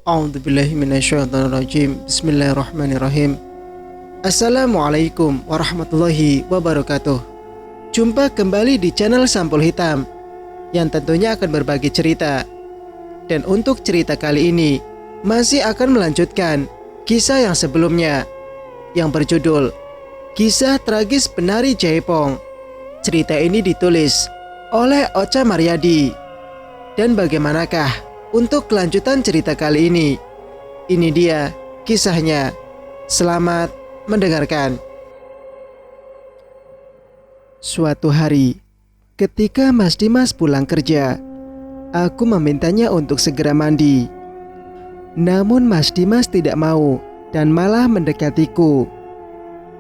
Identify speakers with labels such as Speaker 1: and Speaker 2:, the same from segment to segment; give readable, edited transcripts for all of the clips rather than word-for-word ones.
Speaker 1: A'udzubillahiminasyaitonirrajim. Bismillahirrahmanirrahim. Assalamualaikum warahmatullahi wabarakatuh. Jumpa kembali di channel Sampul Hitam yang tentunya akan berbagi cerita. Dan untuk cerita kali ini masih akan melanjutkan kisah yang sebelumnya yang berjudul Kisah Tragis Penari Jaipong. Cerita ini ditulis oleh Ocha Maryadi. Dan bagaimanakah untuk kelanjutan cerita kali ini? Ini dia kisahnya. Selamat mendengarkan. Suatu hari, ketika Mas Dimas pulang kerja, aku memintanya untuk segera mandi. Namun Mas Dimas tidak mau dan malah mendekatiku.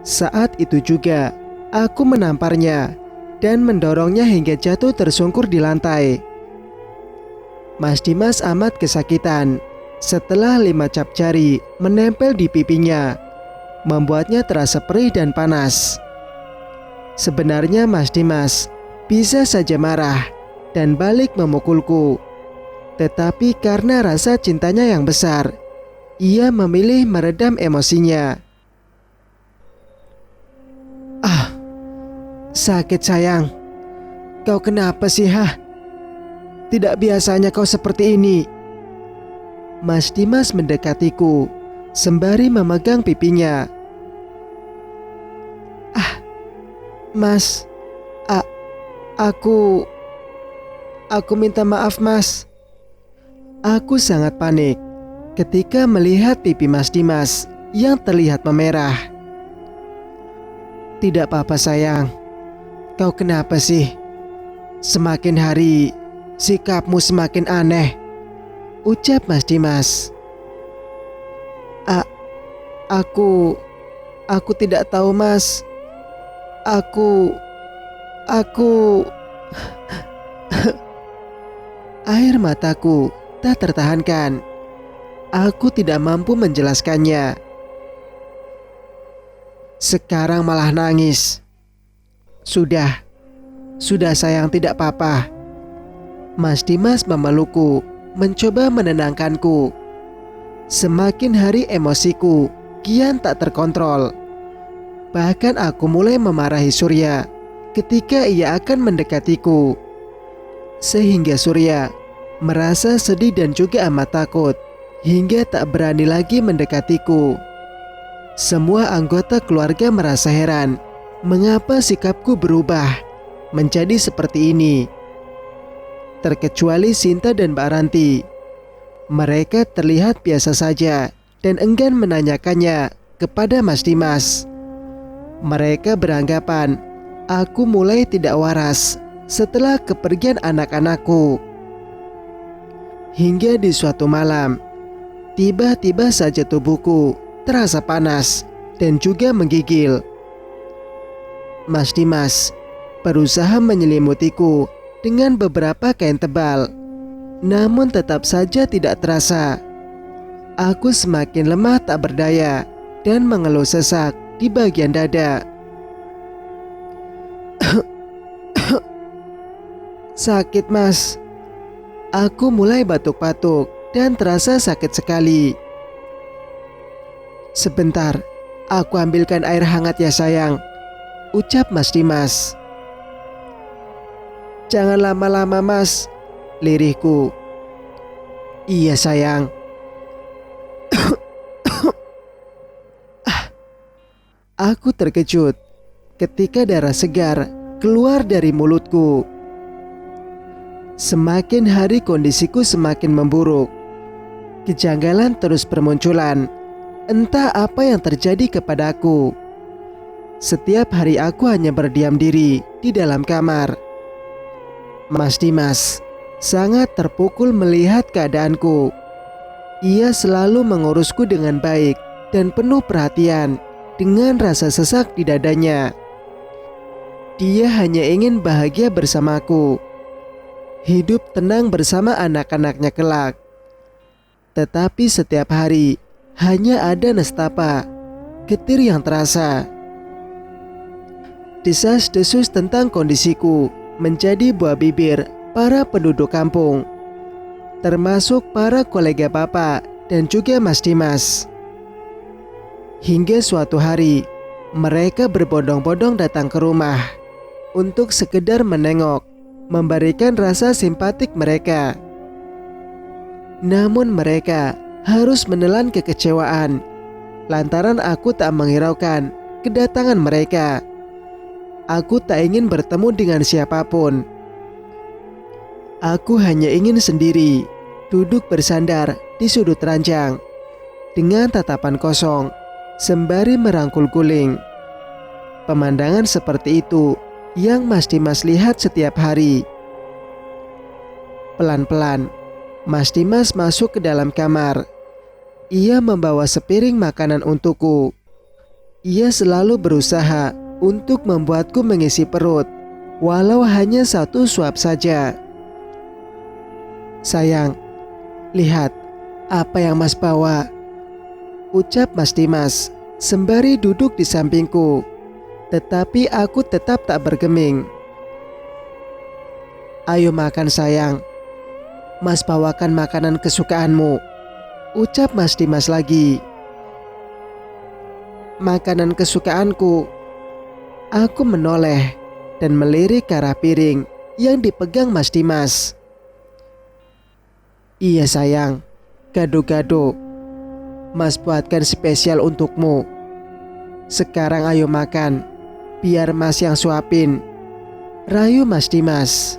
Speaker 1: Saat itu juga, aku menamparnya dan mendorongnya hingga jatuh tersungkur di lantai. Mas Dimas amat kesakitan setelah 5 cap jari menempel di pipinya, membuatnya terasa perih dan panas. Sebenarnya Mas Dimas bisa saja marah dan balik memukulku, tetapi karena rasa cintanya yang besar, ia memilih meredam emosinya. "Ah, sakit sayang. Kau kenapa sih, Tidak biasanya kau seperti ini." Mas Dimas mendekatiku sembari memegang pipinya. Mas, aku minta maaf, Mas." Aku sangat panik ketika melihat pipi Mas Dimas yang terlihat memerah. "Tidak apa-apa sayang. Kau kenapa sih? Semakin hari sikapmu semakin aneh," ucap Mas Dimas. Aku tidak tahu, Mas. Aku Air mataku tak tertahankan. Aku tidak mampu menjelaskannya. Sekarang malah nangis. Sudah sayang, tidak apa-apa." Mas Dimas memelukku, mencoba menenangkanku. Semakin hari emosiku kian tak terkontrol. Bahkan aku mulai memarahi Surya ketika ia akan mendekatiku. Sehingga Surya merasa sedih dan juga amat takut hingga tak berani lagi mendekatiku. Semua anggota keluarga merasa heran mengapa sikapku berubah menjadi seperti ini. Terkecuali Sinta dan Mbak Ranti. Mereka terlihat biasa saja dan enggan menanyakannya kepada Mas Dimas. Mereka beranggapan aku mulai tidak waras setelah kepergian anak-anakku. Hingga di suatu malam, tiba-tiba saja tubuhku terasa panas dan juga menggigil. Mas Dimas berusaha menyelimutiku dengan beberapa kain tebal, namun tetap saja tidak terasa. Aku semakin lemah tak berdaya dan mengeluh sesak di bagian dada. "Sakit, Mas." Aku mulai batuk-batuk dan terasa sakit sekali. "Sebentar, aku ambilkan air hangat ya sayang," ucap Mas Dimas. "Jangan lama-lama, Mas," lirihku. "Iya sayang." Aku terkejut ketika darah segar keluar dari mulutku. Semakin hari kondisiku semakin memburuk. Kejanggalan terus bermunculan. Entah apa yang terjadi kepadaku. Setiap hari aku hanya berdiam diri di dalam kamar. Mas Dimas sangat terpukul melihat keadaanku. Ia selalu mengurusku dengan baik dan penuh perhatian dengan rasa sesak di dadanya. Dia hanya ingin bahagia bersamaku, hidup tenang bersama anak-anaknya kelak. Tetapi setiap hari hanya ada nestapa, getir yang terasa. Desas-desus tentang kondisiku menjadi buah bibir para penduduk kampung, termasuk para kolega bapak dan juga Mas Dimas. Hingga suatu hari, mereka berbondong-bondong datang ke rumah untuk sekedar menengok, memberikan rasa simpatik mereka. Namun mereka harus menelan kekecewaan lantaran aku tak menghiraukan kedatangan mereka. Aku tak ingin bertemu dengan siapapun. Aku hanya ingin sendiri duduk bersandar di sudut ranjang dengan tatapan kosong sembari merangkul guling. Pemandangan seperti itu yang Mas Dimas lihat setiap hari. Pelan-pelan Mas Dimas masuk ke dalam kamar. Ia membawa sepiring makanan untukku. Ia selalu berusaha untuk membuatku mengisi perut, walau hanya satu suap saja. "Sayang, lihat apa yang Mas bawa," ucap Mas Dimas sembari duduk di sampingku. Tetapi aku tetap tak bergeming. "Ayo makan sayang, Mas bawakan makanan kesukaanmu," ucap Mas Dimas lagi. "Makanan kesukaanku?" Aku menoleh dan melirik ke arah piring yang dipegang Mas Dimas. "Iya sayang, gado-gado. Mas buatkan spesial untukmu. Sekarang ayo makan, biar Mas yang suapin," rayu Mas Dimas.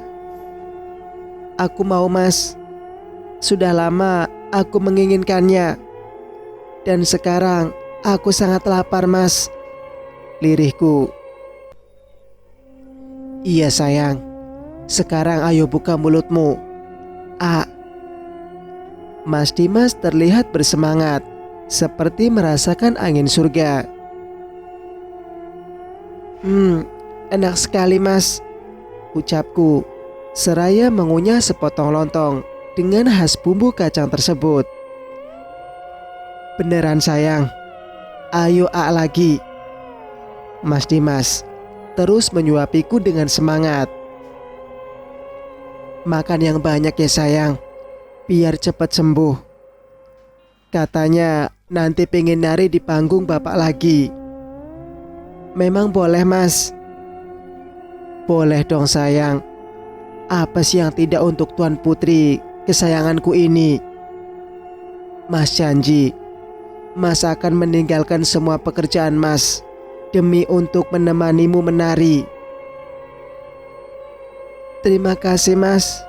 Speaker 1: "Aku mau Mas. Sudah lama aku menginginkannya. Dan sekarang aku sangat lapar Mas," lirihku. "Iya sayang, sekarang ayo buka mulutmu. Mas Dimas terlihat bersemangat, seperti merasakan angin surga. Enak sekali Mas," ucapku, seraya mengunyah sepotong lontong dengan khas bumbu kacang tersebut. "Beneran sayang, ayo lagi," Mas Dimas terus menyuapiku dengan semangat. "Makan yang banyak ya sayang, biar cepat sembuh. Katanya nanti pengen nari di panggung Bapak lagi." "Memang boleh Mas?" "Boleh dong sayang. Apa sih yang tidak untuk Tuan Putri kesayanganku ini? Mas janji, Mas akan meninggalkan semua pekerjaan Mas demi untuk menemanimu menari." "Terima kasih Mas.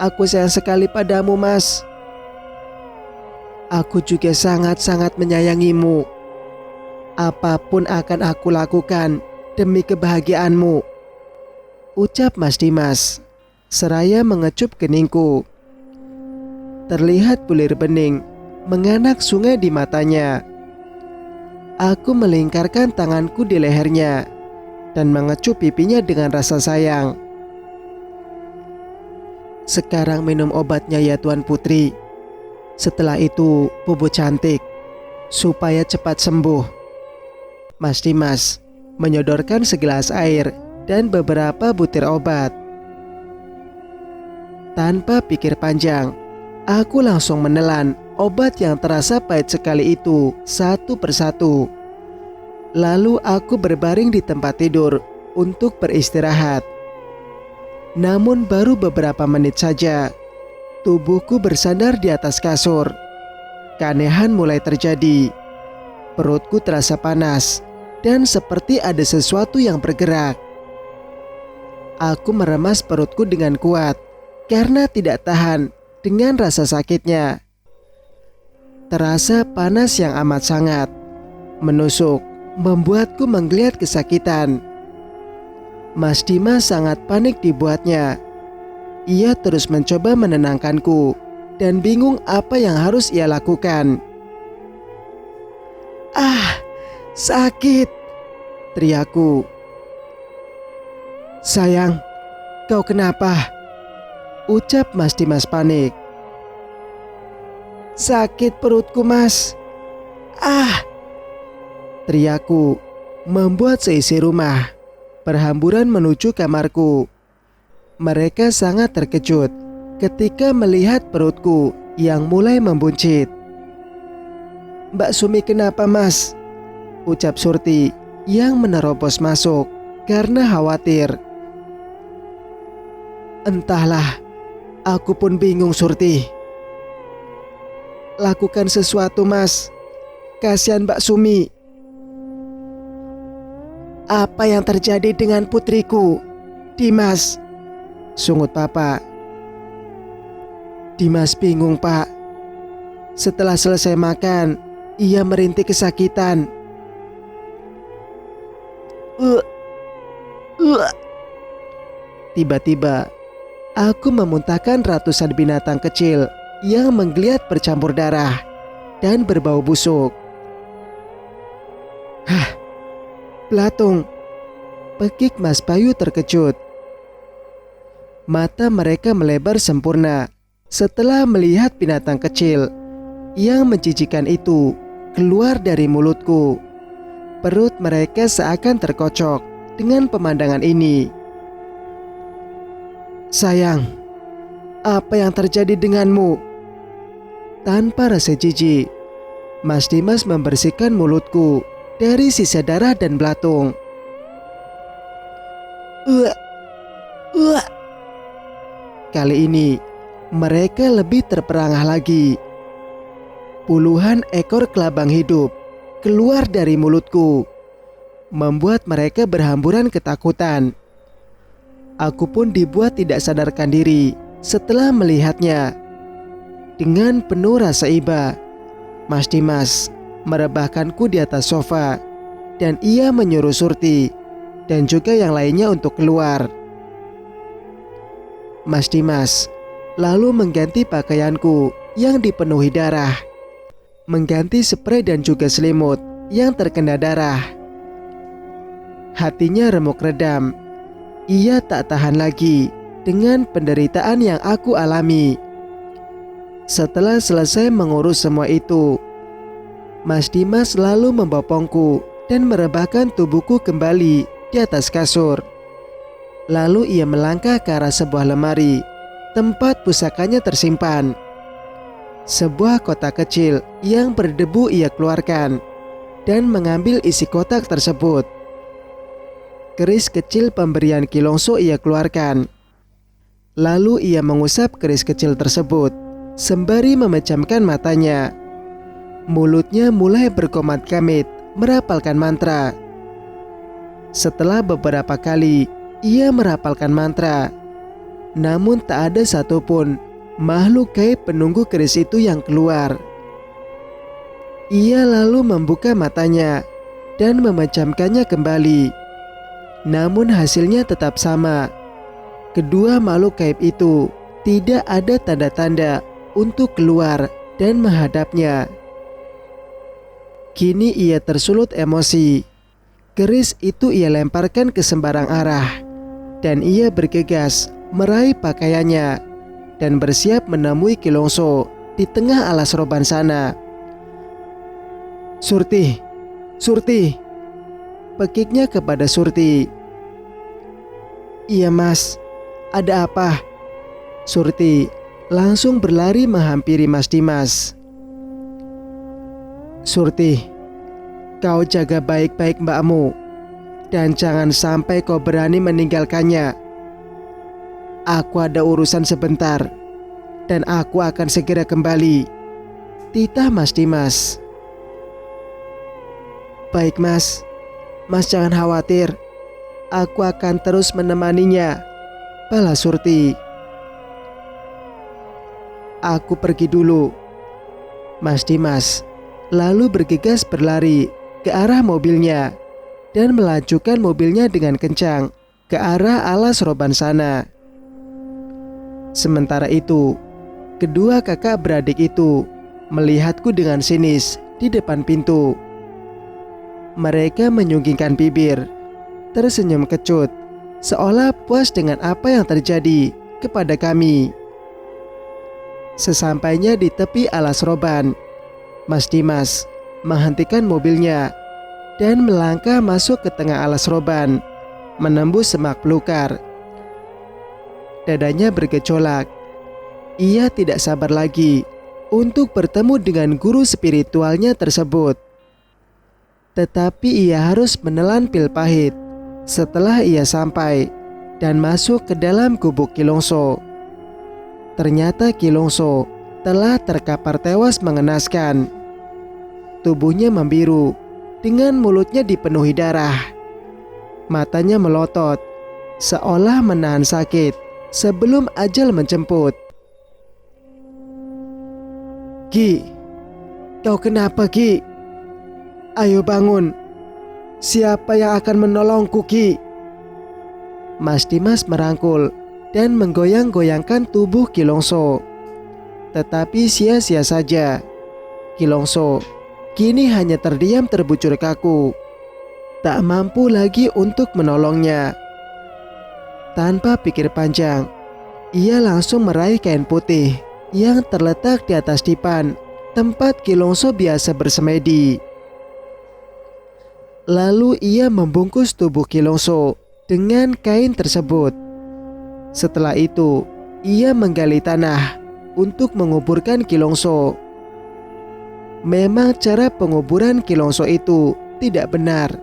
Speaker 1: Aku sayang sekali padamu Mas." "Aku juga sangat-sangat menyayangimu. Apapun akan aku lakukan demi kebahagiaanmu," ucap Mas Dimas, seraya mengecup keningku. Terlihat bulir bening menganak sungai di matanya. Aku melingkarkan tanganku di lehernya dan mengecup pipinya dengan rasa sayang. "Sekarang minum obatnya ya Tuan Putri. Setelah itu bobo cantik, supaya cepat sembuh." Mas Dimas menyodorkan segelas air dan beberapa butir obat. Tanpa pikir panjang, aku langsung menelan obat yang terasa pahit sekali itu satu persatu. Lalu aku berbaring di tempat tidur untuk beristirahat. Namun baru beberapa menit saja, tubuhku bersandar di atas kasur. Keanehan mulai terjadi. Perutku terasa panas dan seperti ada sesuatu yang bergerak. Aku meremas perutku dengan kuat karena tidak tahan dengan rasa sakitnya. Terasa panas yang amat sangat menusuk, membuatku menggeliat kesakitan. Mas Dimas sangat panik dibuatnya. Ia terus mencoba menenangkanku dan bingung apa yang harus ia lakukan. Sakit!" teriakku. "Sayang, kau kenapa?" ucap Mas Dimas panik. "Sakit perutku Mas." Teriakku membuat seisi rumah berhamburan menuju kamarku. Mereka sangat terkejut ketika melihat perutku yang mulai membuncit. "Mbak Sumi kenapa, Mas?" ucap Surti yang menerobos masuk karena khawatir. "Entahlah, aku pun bingung, Surti." "Lakukan sesuatu, Mas. Kasihan Mbak Sumi." "Apa yang terjadi dengan putriku, Dimas?" sungut Papa. "Dimas bingung, Pak. Setelah selesai makan, ia merintih kesakitan." Tiba-tiba, aku memuntahkan ratusan binatang kecil yang menggeliat bercampur darah dan berbau busuk. "Hah, belatung," pekik Mas Bayu terkejut. Mata mereka melebar sempurna setelah melihat binatang kecil yang menjijikan itu keluar dari mulutku. Perut mereka seakan terkocok dengan pemandangan ini. "Sayang, apa yang terjadi denganmu?" Tanpa rasa jijik, Mas Dimas membersihkan mulutku dari sisa darah dan belatung. Kali ini mereka lebih terperangah lagi. Puluhan ekor kelabang hidup keluar dari mulutku, membuat mereka berhamburan ketakutan. Aku pun dibuat tidak sadarkan diri setelah melihatnya. Dengan penuh rasa iba, Mas Dimas merebahkanku di atas sofa dan ia menyuruh Surti dan juga yang lainnya untuk keluar. Mas Dimas lalu mengganti pakaianku yang dipenuhi darah, mengganti spray dan juga selimut yang terkena darah. Hatinya remuk redam. Ia tak tahan lagi dengan penderitaan yang aku alami. Setelah selesai mengurus semua itu, Mas Dimas lalu membopongku dan merebahkan tubuhku kembali di atas kasur. Lalu ia melangkah ke arah sebuah lemari tempat pusakanya tersimpan. Sebuah kotak kecil yang berdebu ia keluarkan dan mengambil isi kotak tersebut. Keris kecil pemberian Kilongso ia keluarkan. Lalu ia mengusap keris kecil tersebut sembari memejamkan matanya. Mulutnya mulai berkomat-kamit merapalkan mantra. Setelah beberapa kali ia merapalkan mantra, namun tak ada satupun makhluk gaib penunggu keris itu yang keluar. Ia lalu membuka matanya dan memejamkannya kembali. Namun hasilnya tetap sama. Kedua makhluk gaib itu tidak ada tanda-tanda untuk keluar dan menghadapnya. Kini ia tersulut emosi. Keris itu ia lemparkan ke sembarang arah dan ia bergegas meraih pakaiannya dan bersiap menemui Kilongso di tengah alas roban sana. "Surti, Surti," pekiknya kepada Surti. "Iya Mas, ada apa?" Surti langsung berlari menghampiri Mas Dimas. "Surti, kau jaga baik-baik mbakmu dan jangan sampai kau berani meninggalkannya. Aku ada urusan sebentar dan aku akan segera kembali," titah Mas Dimas. "Baik Mas, Mas jangan khawatir. Aku akan terus menemaninya," balas Surti. "Aku pergi dulu." Mas Dimas lalu bergegas berlari ke arah mobilnya dan melajukan mobilnya dengan kencang ke arah alas roban sana. Sementara itu, kedua kakak beradik itu melihatku dengan sinis di depan pintu. Mereka menyunggingkan bibir, tersenyum kecut, seolah puas dengan apa yang terjadi kepada kami. Sesampainya di tepi alas roban, Mas Dimas menghentikan mobilnya dan melangkah masuk ke tengah alas roban, menembus semak belukar. Dadanya bergejolak. Ia tidak sabar lagi untuk bertemu dengan guru spiritualnya tersebut. Tetapi ia harus menelan pil pahit setelah ia sampai dan masuk ke dalam gubuk Kilongso. Ternyata Kilongso telah terkapar tewas mengenaskan. Tubuhnya membiru dengan mulutnya dipenuhi darah. Matanya melotot seolah menahan sakit sebelum ajal menjemput. "Ki, kau kenapa Ki? Ayo bangun. Siapa yang akan menolongku Ki?" Mas Dimas merangkul dan menggoyang-goyangkan tubuh Kilongso. Tetapi sia-sia saja. Kilongso kini hanya terdiam terbujur kaku, tak mampu lagi untuk menolongnya. Tanpa pikir panjang, ia langsung meraih kain putih yang terletak di atas dipan tempat Kilongso biasa bersemedi. Lalu ia membungkus tubuh Kilongso dengan kain tersebut. Setelah itu, ia menggali tanah untuk menguburkan Kilongso. Memang cara penguburan Kilongso itu tidak benar,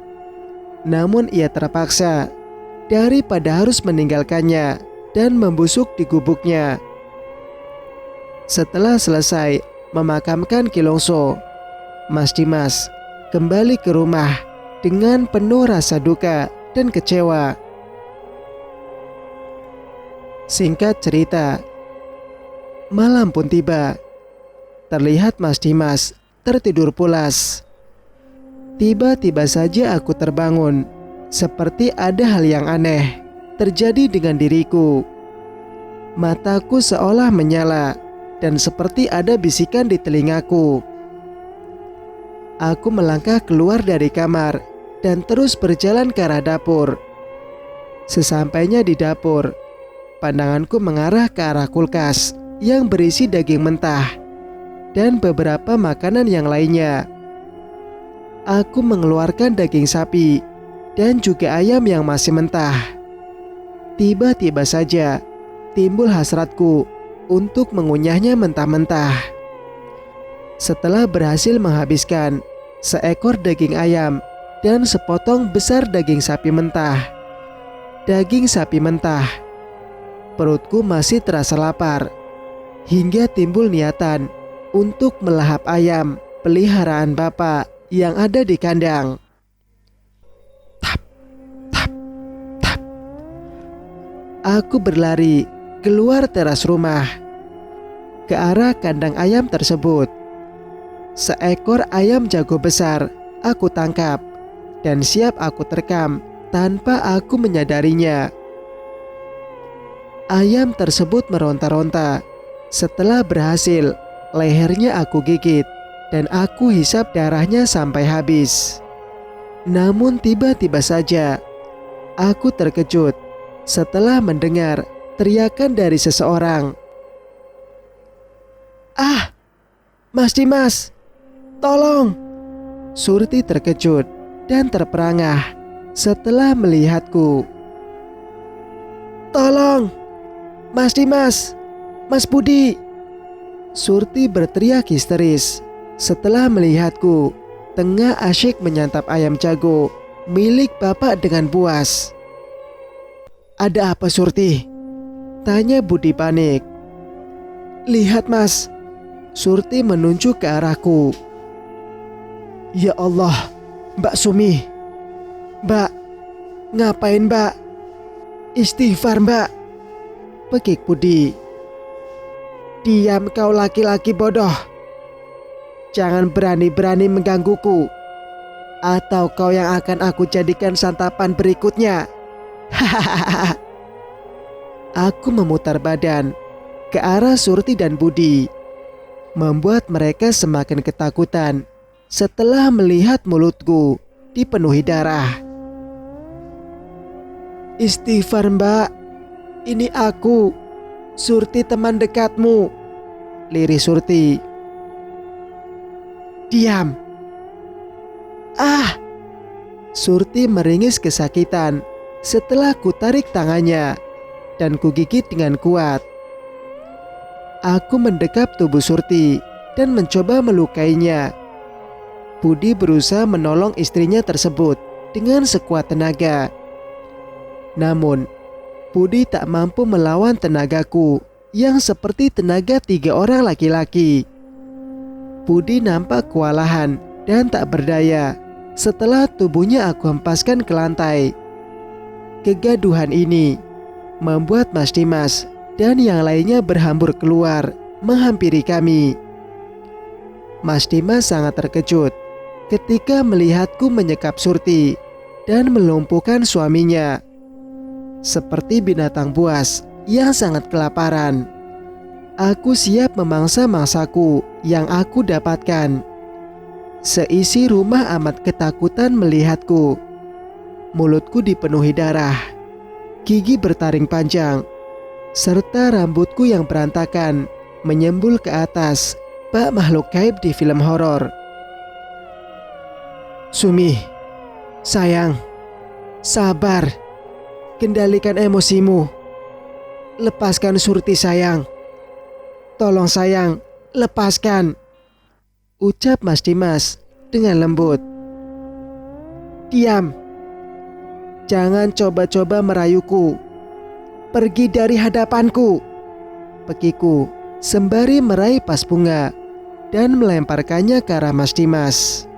Speaker 1: namun ia terpaksa daripada harus meninggalkannya dan membusuk di gubuknya. Setelah selesai memakamkan Kilongso, Mas Dimas kembali ke rumah dengan penuh rasa duka dan kecewa. Singkat cerita, malam pun tiba. Terlihat Mas Dimas tertidur pulas. Tiba-tiba saja aku terbangun, seperti ada hal yang aneh terjadi dengan diriku. Mataku seolah menyala dan seperti ada bisikan di telingaku. Aku melangkah keluar dari kamar dan terus berjalan ke arah dapur. Sesampainya di dapur, pandanganku mengarah ke arah kulkas yang berisi daging mentah dan beberapa makanan yang lainnya. Aku mengeluarkan daging sapi dan juga ayam yang masih mentah. Tiba-tiba saja timbul hasratku untuk mengunyahnya mentah-mentah. Setelah berhasil menghabiskan seekor daging ayam dan sepotong besar daging sapi mentah, perutku masih terasa lapar hingga timbul niatan untuk melahap ayam peliharaan bapak yang ada di kandang. Tap, tap, tap. Aku berlari keluar teras rumah ke arah kandang ayam tersebut. Seekor ayam jago besar aku tangkap dan siap aku terkam tanpa aku menyadarinya. Ayam tersebut meronta-ronta. Setelah berhasil, lehernya aku gigit dan aku hisap darahnya sampai habis. Namun tiba-tiba saja aku terkejut setelah mendengar teriakan dari seseorang. "Ah, Mas Dimas, tolong!" Surti terkejut dan terperangah setelah melihatku. "Tolong, Mas Dimas, Mas Budi!" Surti berteriak histeris setelah melihatku tengah asyik menyantap ayam jago milik bapak dengan puas. "Ada apa Surti?" tanya Budi panik. "Lihat Mas." Surti menunjuk ke arahku. "Ya Allah, Mbak Sumi. Mbak, ngapain Mbak? Istighfar Mbak," pekik Budi. "Diam kau laki-laki bodoh. Jangan berani-berani menggangguku, atau kau yang akan aku jadikan santapan berikutnya." Hahaha. Aku memutar badan ke arah Surti dan Budi, membuat mereka semakin ketakutan setelah melihat mulutku dipenuhi darah. "Istighfar Mbak, ini aku, Surti teman dekatmu," lirih Surti. "Diam." "Ah!" Surti meringis kesakitan setelah kutarik tangannya dan kugigit dengan kuat. Aku mendekap tubuh Surti dan mencoba melukainya. Budi berusaha menolong istrinya tersebut dengan sekuat tenaga. Namun, Budi tak mampu melawan tenagaku yang seperti tenaga 3 orang laki-laki. Budi nampak kewalahan dan tak berdaya setelah tubuhnya aku hempaskan ke lantai. Kegaduhan ini membuat Mas Dimas dan yang lainnya berhambur keluar menghampiri kami. Mas Dimas sangat terkejut ketika melihatku menyekap Surti dan melumpuhkan suaminya. Seperti binatang buas yang sangat kelaparan, aku siap memangsa mangsaku yang aku dapatkan. Seisi rumah amat ketakutan melihatku. Mulutku dipenuhi darah, gigi bertaring panjang, serta rambutku yang berantakan menyembul ke atas bak makhluk gaib di film horor. Sumi, sayang, sabar, kendalikan emosimu. Lepaskan Surti sayang. Tolong sayang, lepaskan, ucap Mas Dimas dengan lembut. Diam. Jangan coba-coba merayuku. Pergi dari hadapanku, pekiku sembari meraih pas bunga dan melemparkannya ke arah Mas Dimas.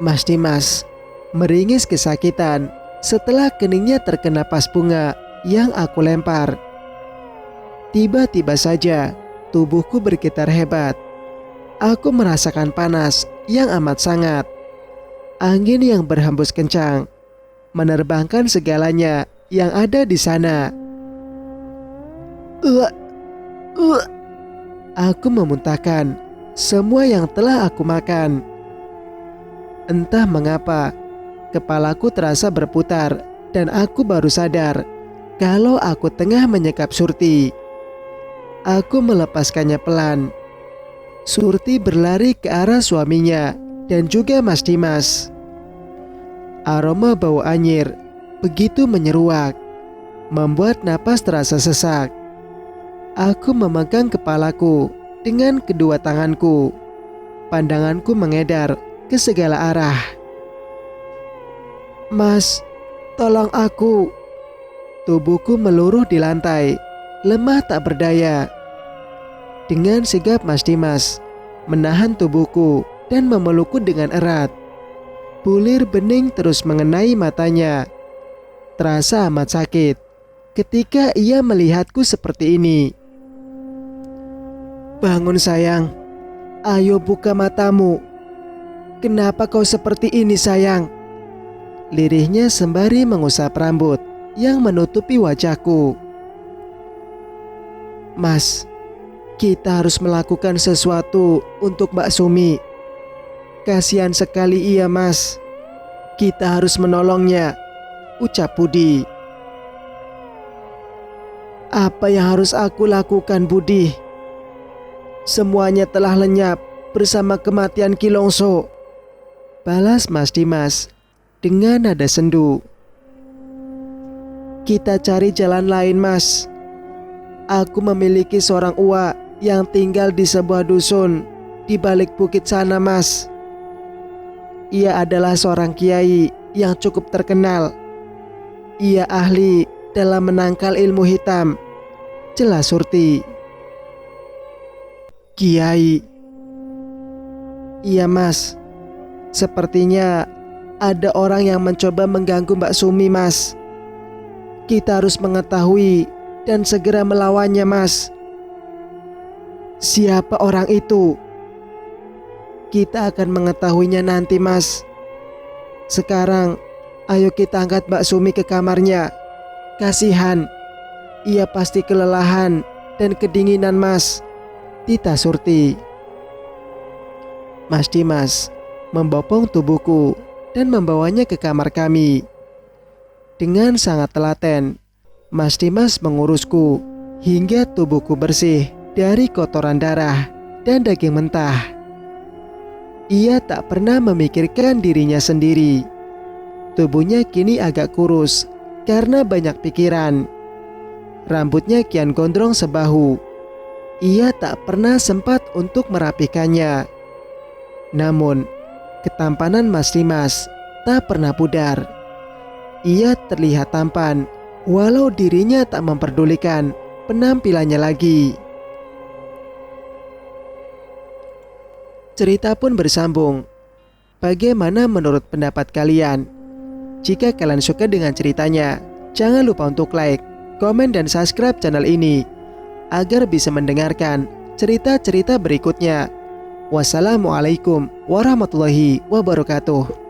Speaker 1: Mas Dimas meringis kesakitan setelah keningnya terkena pas bunga yang aku lempar. Tiba-tiba saja tubuhku bergetar hebat. Aku merasakan panas yang amat sangat. Angin yang berhembus kencang menerbangkan segalanya yang ada di sana. Aku memuntahkan semua yang telah aku makan. Entah mengapa, kepalaku terasa berputar dan aku baru sadar kalau aku tengah menyekap Surti. Aku melepaskannya pelan. Surti berlari ke arah suaminya dan juga Mas Dimas. Aroma bau anyir begitu menyeruak, membuat napas terasa sesak. Aku memegang kepalaku dengan kedua tanganku. Pandanganku mengedar ke segala arah. Mas, tolong aku. Tubuhku meluruh di lantai, lemah tak berdaya. Dengan sigap Mas Dimas menahan tubuhku dan memelukku dengan erat. Bulir bening terus mengenai matanya. Terasa amat sakit ketika ia melihatku seperti ini. Bangun sayang, ayo buka matamu. Kenapa kau seperti ini sayang? Lirihnya sembari mengusap rambut yang menutupi wajahku. Mas, kita harus melakukan sesuatu untuk Mbak Sumi. Kasihan sekali ia mas. Kita harus menolongnya, ucap Budi. Apa yang harus aku lakukan Budi? Semuanya telah lenyap bersama kematian Kilongso, balas Mas Dimas dengan nada sendu. Kita cari jalan lain mas. Aku memiliki seorang uwa yang tinggal di sebuah dusun di balik bukit sana mas. Ia adalah seorang kiai yang cukup terkenal. Ia ahli dalam menangkal ilmu hitam, jelas Surti. Kiai? Iya mas. Sepertinya ada orang yang mencoba mengganggu Mbak Sumi mas. Kita harus mengetahui dan segera melawannya mas. Siapa orang itu? Kita akan mengetahuinya nanti mas. Sekarang ayo kita angkat Mbak Sumi ke kamarnya. Kasihan, ia pasti kelelahan dan kedinginan mas, tita Surti. Mas Dimas membopong tubuhku dan membawanya ke kamar kami. Dengan sangat telaten, Mas Dimas mengurusku hingga tubuhku bersih dari kotoran darah dan daging mentah. Ia tak pernah memikirkan dirinya sendiri. Tubuhnya kini agak kurus karena banyak pikiran. Rambutnya kian gondrong sebahu. Ia tak pernah sempat untuk merapikannya. Namun, ketampanan Mas Dimas tak pernah pudar. Ia terlihat tampan, walau dirinya tak memperdulikan penampilannya lagi. Cerita pun bersambung. Bagaimana menurut pendapat kalian? Jika kalian suka dengan ceritanya, jangan lupa untuk like, komen, dan subscribe channel ini agar bisa mendengarkan cerita-cerita berikutnya. Wassalamualaikum warahmatullahi wabarakatuh.